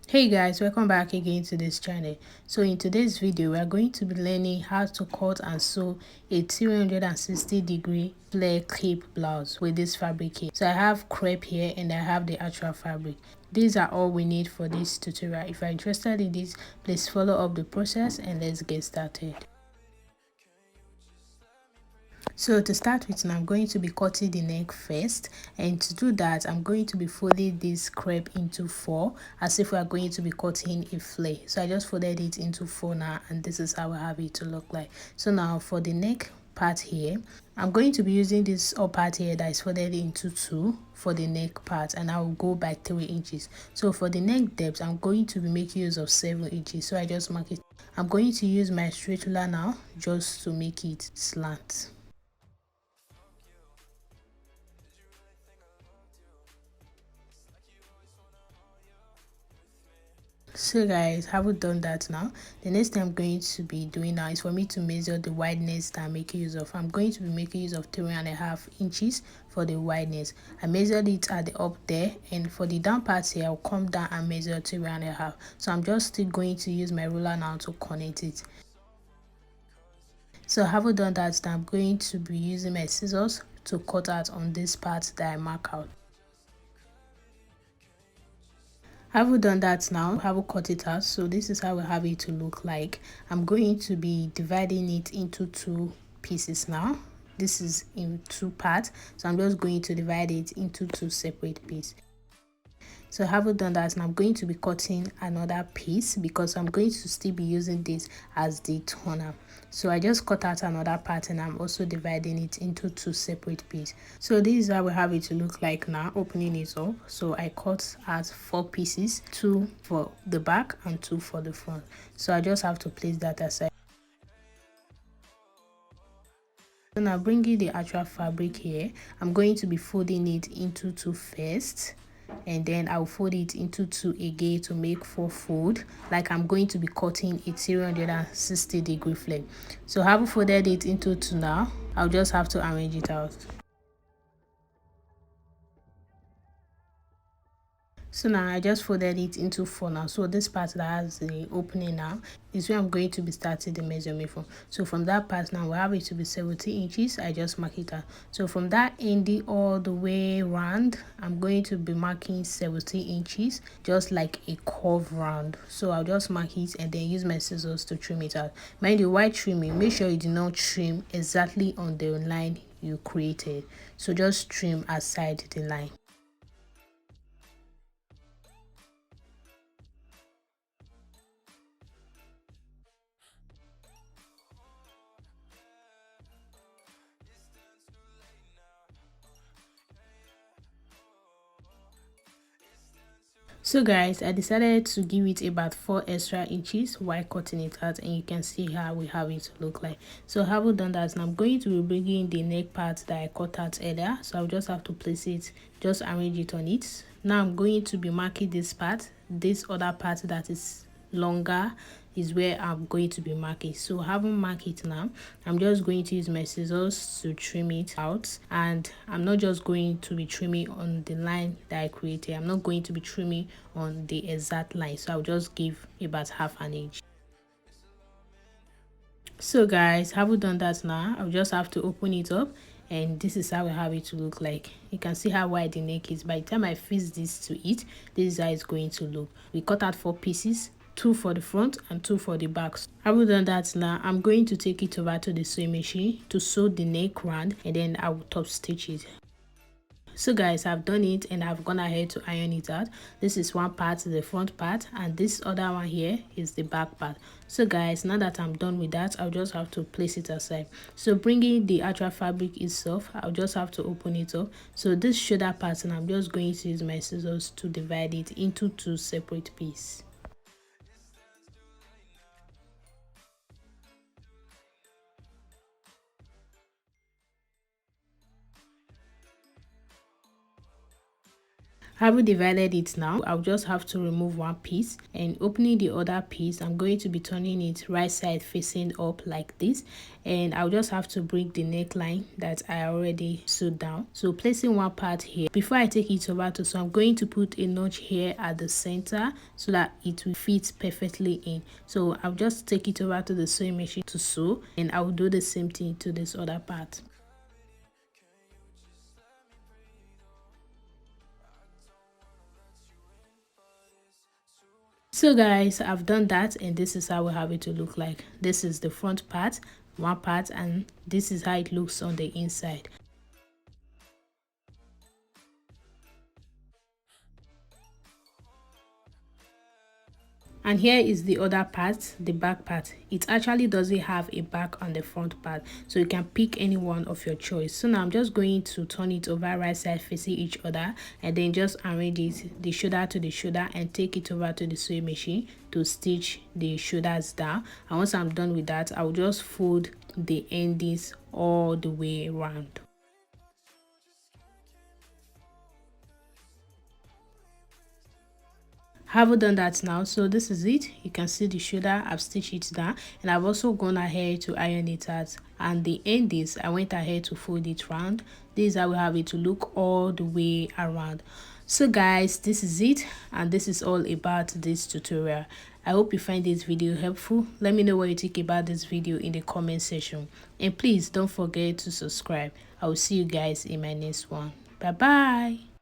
Hey guys, welcome back again to this channel. So in today's video we are going to be learning how to cut and sew a 360-degree flare clip blouse with this fabric here. So I have crepe here and I have the actual fabric. These are all we need for this tutorial. If you're interested in this, please follow up the process and let's get started. So to start with, now I'm going to be cutting the neck first, and to do that I'm going to be folding this crepe into four as if we are going to be cutting a flare. So I just folded it into four now, and this is how I have it to look like. So now for the neck part here, I'm going to be using this upper part here that is folded into two for the neck part, and I will go by 3 inches. So for the neck depth, I'm going to be making use of 7 inches, so I just mark it. I'm going to use my straight ruler now just to make it slant. So guys, haven't done that now. The next thing I'm going to be doing now is for me to measure the wideness that I'm making use of. I'm going to be making use of 3.5 inches for the wideness. I measured it at the up there, and for the down part here I'll come down and measure 3.5. So I'm just still going to use my ruler now to connect it. So having done that, now I'm going to be using my scissors to cut out on this part that I mark out. Have done that now, have cut it out. So this is how we have it to look like. I'm going to be dividing it into two pieces now. This is in two parts, so I'm just going to divide it into two separate pieces. So having done that, now I'm going to be cutting another piece because I'm going to still be using this as the toner. So I just cut out another part and I'm also dividing it into two separate pieces. So this is how we have it to look like now, opening it up. So I cut out 4 pieces, 2 for the back and 2 for the front. So I just have to place that aside. So now bringing the actual fabric here, I'm going to be folding it into two first, and then I'll fold it into two again to make 4 fold, like I'm going to be cutting a 360-degree flare. So having folded it into two now, I'll just have to arrange it out. So now I just folded it into 4 now. So this part that has the opening now is where I'm going to be starting the measurement from. So from that part now, we have it to be 70 inches. I just mark it out. So from that ending all the way round, I'm going to be marking 70 inches, just like a curve round. So I'll just mark it and then use my scissors to trim it out. Mind you, while trimming, make sure you do not trim exactly on the line you created. So just trim aside the line. So guys, I decided to give it about 4 extra inches while cutting it out, and you can see how we have it to look like. So having done that, now I'm going to be bringing the neck part that I cut out earlier. So I'll just have to place it, just arrange it on it. Now I'm going to be marking this part, this other part that is longer is where I'm going to be marking. So having marked it now, I'm just going to use my scissors to trim it out, and I'm not just going to be trimming on the line that I created. I'm not going to be trimming on the exact line, so I'll just give about half an inch. So guys, having done that now, I'll just have to open it up, and this is how I have it to look like. You can see how wide the neck is. By the time I fix this to it, this is how it's going to look. We cut out 4 pieces, 2 for the front and 2 for the back. Having done that now, I'm going to take it over to the sewing machine to sew the neck round, and then I will top stitch it. So guys, I've done it and I've gone ahead to iron it out. This is one part, the front part, and this other one here is the back part. So guys, now that I'm done with that, I'll just have to place it aside. So bringing the actual fabric itself, I'll just have to open it up. So this shoulder part, and I'm just going to use my scissors to divide it into 2 separate pieces. Having divided it now, I'll just have to remove one piece, and opening the other piece, I'm going to be turning it right side facing up like this, and I'll just have to bring the neckline that I already sewed down. So placing one part here before I take it over to sew, I'm going to put a notch here at the center so that it will fit perfectly in. So I'll just take it over to the sewing machine to sew, and I'll do the same thing to this other part. So guys, I've done that, and this is how we have it to look like. This is the front part, one part, and this is how it looks on the inside. And here is the other part, the back part. It actually doesn't have a back on the front part, so you can pick any one of your choice. So now I'm just going to turn it over right side facing each other, and then just arrange it the shoulder to the shoulder and take it over to the sewing machine to stitch the shoulders down. And once I'm done with that, I'll just fold the endings all the way around. Have done that now, so this is it. You can see the shoulder, I've stitched it down, and I've also gone ahead to iron it out, and the endings I went ahead to fold it round. This is how we have it to look all the way around. So guys, this is it, and this is all about this tutorial. I hope you find this video helpful. Let me know what you think about this video in the comment section, and please don't forget to subscribe. I will see you guys in my next one. Bye bye.